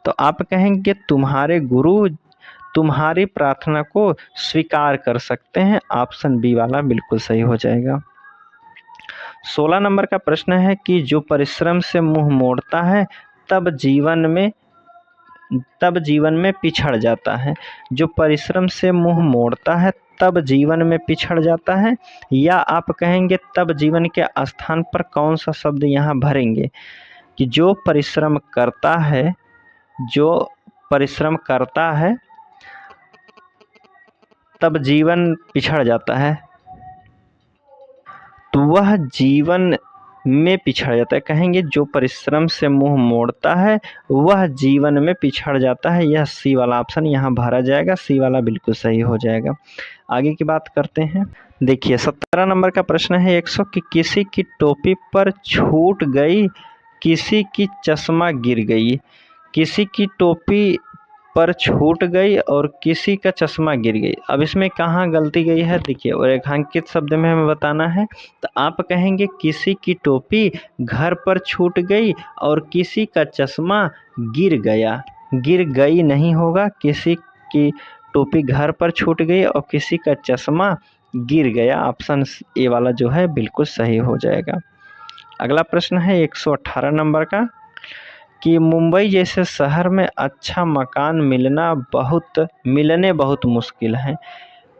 तो आप कहेंगे तुम्हारे गुरु तुम्हारी प्रार्थना को स्वीकार कर सकते हैं। ऑप्शन बी वाला बिल्कुल सही हो जाएगा। 16 नंबर का प्रश्न है कि जो परिश्रम से मुंह मोड़ता है तब जीवन में पिछड़ जाता है। जो परिश्रम से मुंह मोड़ता है तब जीवन में पिछड़ जाता है, या आप कहेंगे तब जीवन के स्थान पर कौन सा शब्द यहाँ भरेंगे कि जो परिश्रम करता है, जो परिश्रम करता है तब जीवन पिछड़ जाता है, तो वह जीवन में पिछड़ जाता है। कहेंगे जो परिश्रम से मुंह मोड़ता है वह जीवन में पिछड़ जाता है। यह सी वाला ऑप्शन यहाँ भरा जाएगा, सी वाला बिल्कुल सही हो जाएगा। आगे की बात करते हैं। देखिए 17 नंबर का प्रश्न है 100 कि किसी की टोपी पर छूट गई, किसी की चश्मा गिर गई। किसी की टोपी पर छूट गई और किसी का चश्मा गिर गई। अब इसमें कहाँ गलती गई है देखिए, और रेखांकित शब्द में हमें बताना है। तो आप कहेंगे किसी की टोपी घर पर छूट गई और किसी का चश्मा गिर गया। गिर गई नहीं होगा, किसी की टोपी घर पर छूट गई और किसी का चश्मा गिर गया। ऑप्शन ए वाला जो है बिल्कुल सही हो जाएगा। अगला प्रश्न है 118 नंबर का कि मुंबई जैसे शहर में अच्छा मकान मिलने बहुत मुश्किल है।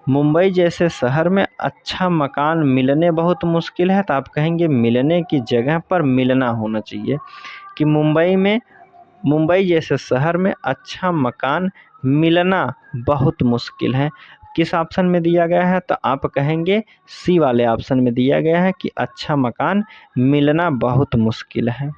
मुंबई जैसे शहर में अच्छा मकान मिलने बहुत मुश्किल है। तो आप कहेंगे मिलने की जगह पर मिलना होना चाहिए कि मुंबई जैसे शहर में अच्छा मकान मिलना बहुत मुश्किल है। किस ऑप्शन में दिया गया है? तो आप कहेंगे सी वाले ऑप्शन में दिया गया है कि अच्छा मकान मिलना बहुत मुश्किल है।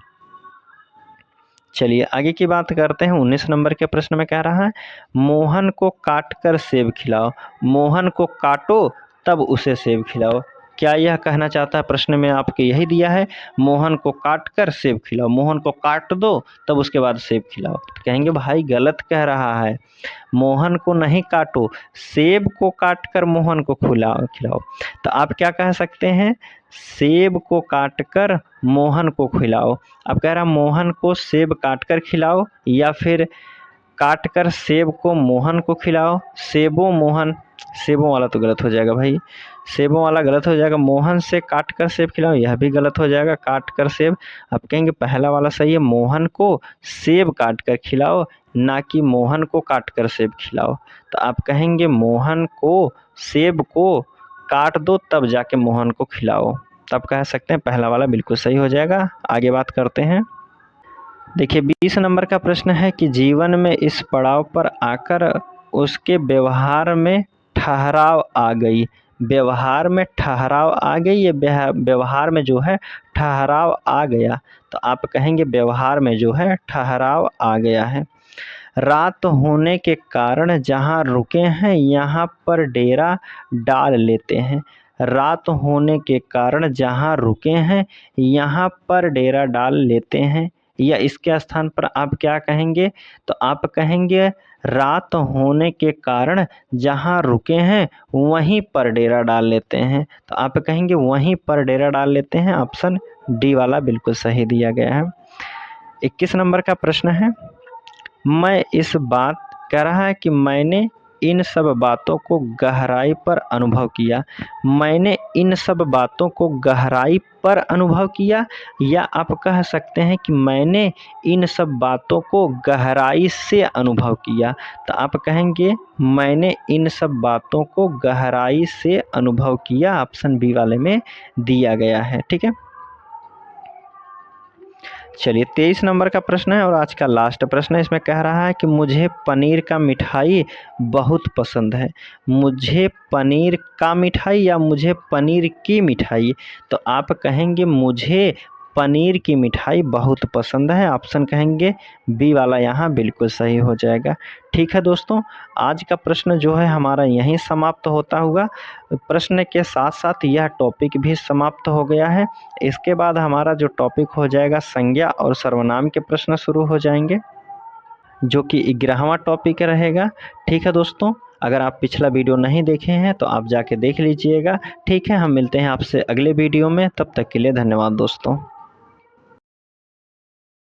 चलिए आगे की बात करते हैं। 19 नंबर के प्रश्न में कह रहा है मोहन को काट कर सेब खिलाओ। मोहन को काटो तब उसे सेब खिलाओ। क्या यह कहना चाहता है? प्रश्न में आपके यही दिया है, मोहन को काट कर सेब खिलाओ। मोहन को काट दो तब उसके बाद सेब खिलाओ। तो कहेंगे भाई गलत कह रहा है, मोहन को नहीं काटो, सेब को काट कर मोहन को खिलाओ। तो आप क्या कह सकते हैं? सेब को काट कर मोहन को खिलाओ। अब कह रहा मोहन को सेब काट कर खिलाओ या फिर काट कर सेब को मोहन को खिलाओ। सेबों वाला तो गलत हो जाएगा भाई, सेबों वाला गलत हो जाएगा। मोहन से काट कर सेब खिलाओ, यह भी गलत हो जाएगा, काट कर सेब। आप कहेंगे पहला वाला सही है, मोहन को सेब काट कर खिलाओ ना कि मोहन को काट कर सेब खिलाओ। तो आप कहेंगे मोहन को सेब को काट दो तब जाके मोहन को खिलाओ। तब कह सकते हैं पहला वाला बिल्कुल सही हो जाएगा। आगे बात करते हैं। देखिए 20 नंबर का प्रश्न है कि जीवन में इस पड़ाव पर आकर उसके व्यवहार में ठहराव आ गई। व्यवहार में ठहराव आ गई, ये व्यवहार में जो है ठहराव आ गया। तो आप कहेंगे व्यवहार में जो है ठहराव आ गया है। रात होने के कारण जहाँ रुके हैं यहाँ पर डेरा डाल लेते हैं। रात होने के कारण जहाँ रुके हैं यहाँ पर डेरा डाल लेते हैं, या इसके स्थान पर आप क्या कहेंगे? तो आप कहेंगे रात होने के कारण जहाँ रुके हैं वहीं पर डेरा डाल लेते हैं। तो आप कहेंगे वहीं पर डेरा डाल लेते हैं। ऑप्शन डी वाला बिल्कुल सही दिया गया है। 21 नंबर का प्रश्न है मैं इस बात कह रहा है कि मैंने इन सब बातों को गहराई पर अनुभव किया। मैंने इन सब बातों को गहराई पर अनुभव किया, या आप कह सकते हैं कि मैंने इन सब बातों को गहराई से अनुभव किया। तो आप कहेंगे मैंने इन सब बातों को गहराई से अनुभव किया। ऑप्शन बी वाले में दिया गया है। ठीक है, चलिए 23 नंबर का प्रश्न है और आज का लास्ट प्रश्न है। इसमें कह रहा है कि मुझे पनीर का मिठाई बहुत पसंद है। मुझे पनीर का मिठाई या मुझे पनीर की मिठाई? तो आप कहेंगे मुझे पनीर की मिठाई बहुत पसंद है। ऑप्शन कहेंगे बी वाला यहाँ बिल्कुल सही हो जाएगा। ठीक है दोस्तों, आज का प्रश्न जो है हमारा यहीं समाप्त होता हुआ। प्रश्न के साथ साथ यह टॉपिक भी समाप्त हो गया है। इसके बाद हमारा जो टॉपिक हो जाएगा संज्ञा और सर्वनाम के प्रश्न शुरू हो जाएंगे, जो कि 11वां टॉपिक रहेगा। ठीक है दोस्तों, अगर आप पिछला वीडियो नहीं देखे हैं तो आप जाके देख लीजिएगा। ठीक है, हम मिलते हैं आपसे अगले वीडियो में। तब तक के लिए धन्यवाद दोस्तों।